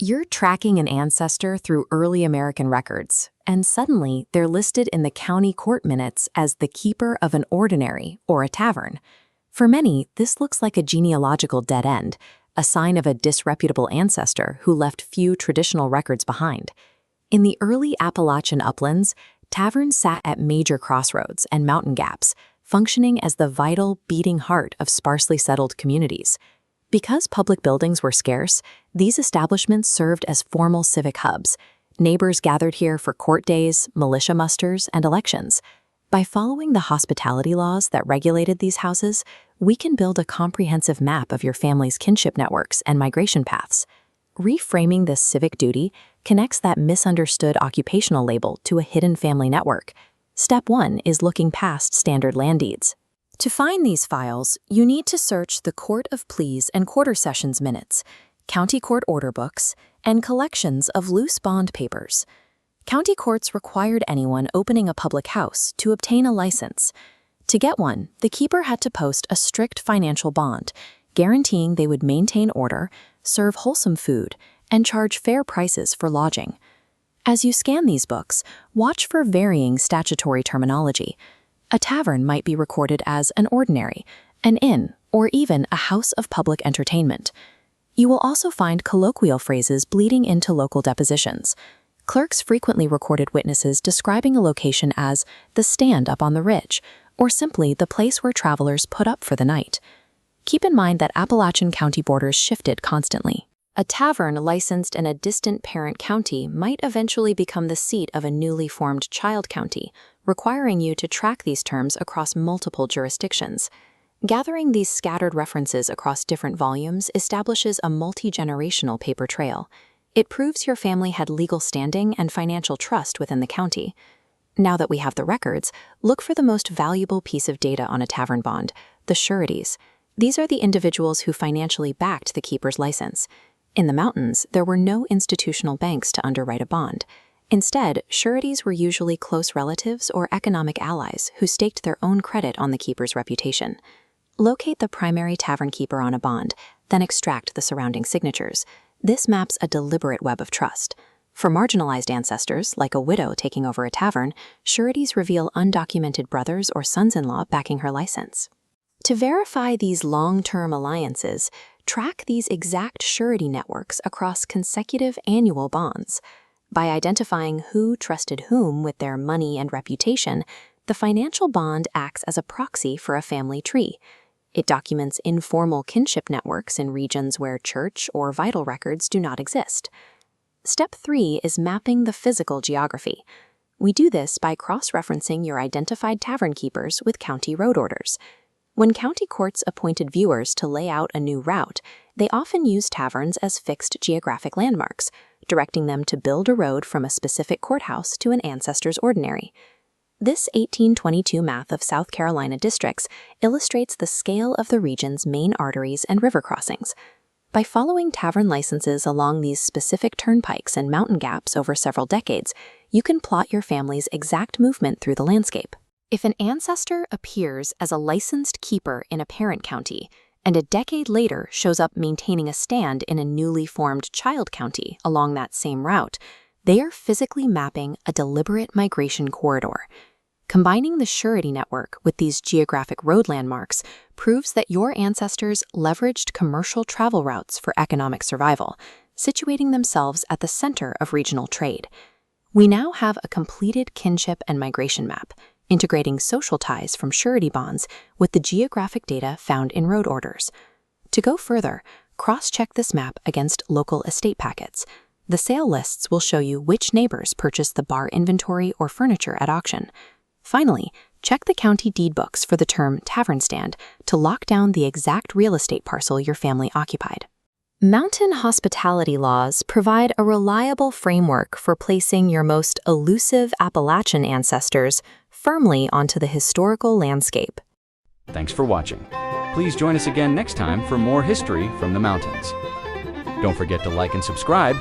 You're tracking an ancestor through early American records, and suddenly they're listed in the county court minutes as the keeper of an ordinary or a tavern. For many, this looks like a genealogical dead end, a sign of a disreputable ancestor who left few traditional records behind. In the early Appalachian uplands, taverns sat at major crossroads and mountain gaps, functioning as the vital, beating heart of sparsely settled communities. Because public buildings were scarce, these establishments served as formal civic hubs. Neighbors gathered here for court days, militia musters, and elections. By following the hospitality laws that regulated these houses, we can build a comprehensive map of your family's kinship networks and migration paths. Reframing this civic duty connects that misunderstood occupational label to a hidden family network. Step 1 is looking past standard land deeds. To find these files, you need to search the Court of Pleas and Quarter Sessions minutes, county court order books, and collections of loose bond papers. County courts required anyone opening a public house to obtain a license. To get one, the keeper had to post a strict financial bond, guaranteeing they would maintain order, serve wholesome food, and charge fair prices for lodging. As you scan these books, watch for varying statutory terminology. A tavern might be recorded as an ordinary, an inn, or even a house of public entertainment. You will also find colloquial phrases bleeding into local depositions. Clerks frequently recorded witnesses describing a location as the stand up on the ridge, or simply the place where travelers put up for the night. Keep in mind that Appalachian county borders shifted constantly. A tavern licensed in a distant parent county might eventually become the seat of a newly formed child county, requiring you to track these terms across multiple jurisdictions. Gathering these scattered references across different volumes establishes a multi-generational paper trail. It proves your family had legal standing and financial trust within the county. Now that we have the records, look for the most valuable piece of data on a tavern bond, the sureties. These are the individuals who financially backed the keeper's license. In the mountains, there were no institutional banks to underwrite a bond. Instead, sureties were usually close relatives or economic allies who staked their own credit on the keeper's reputation. Locate the primary tavern keeper on a bond, then extract the surrounding signatures. This maps a deliberate web of trust. For marginalized ancestors, like a widow taking over a tavern, sureties reveal undocumented brothers or sons-in-law backing her license. To verify these long-term alliances, track these exact surety networks across consecutive annual bonds. By identifying who trusted whom with their money and reputation, the financial bond acts as a proxy for a family tree. It documents informal kinship networks in regions where church or vital records do not exist. Step 3 is mapping the physical geography. We do this by cross-referencing your identified tavern keepers with county road orders. When county courts appointed viewers to lay out a new route, they often used taverns as fixed geographic landmarks, directing them to build a road from a specific courthouse to an ancestor's ordinary. This 1822 map of South Carolina districts illustrates the scale of the region's main arteries and river crossings. By following tavern licenses along these specific turnpikes and mountain gaps over several decades, you can plot your family's exact movement through the landscape. If an ancestor appears as a licensed keeper in a parent county, and a decade later shows up maintaining a stand in a newly formed child county along that same route, they are physically mapping a deliberate migration corridor. Combining the surety network with these geographic road landmarks proves that your ancestors leveraged commercial travel routes for economic survival, situating themselves at the center of regional trade. We now have a completed kinship and migration map, integrating social ties from surety bonds with the geographic data found in road orders. To go further, cross-check this map against local estate packets. The sale lists will show you which neighbors purchased the bar inventory or furniture at auction. Finally, check the county deed books for the term tavern stand to lock down the exact real estate parcel your family occupied. Mountain hospitality laws provide a reliable framework for placing your most elusive Appalachian ancestors firmly onto the historical landscape. Thanks for watching. Please join us again next time for more history from the mountains. Don't forget to like and subscribe,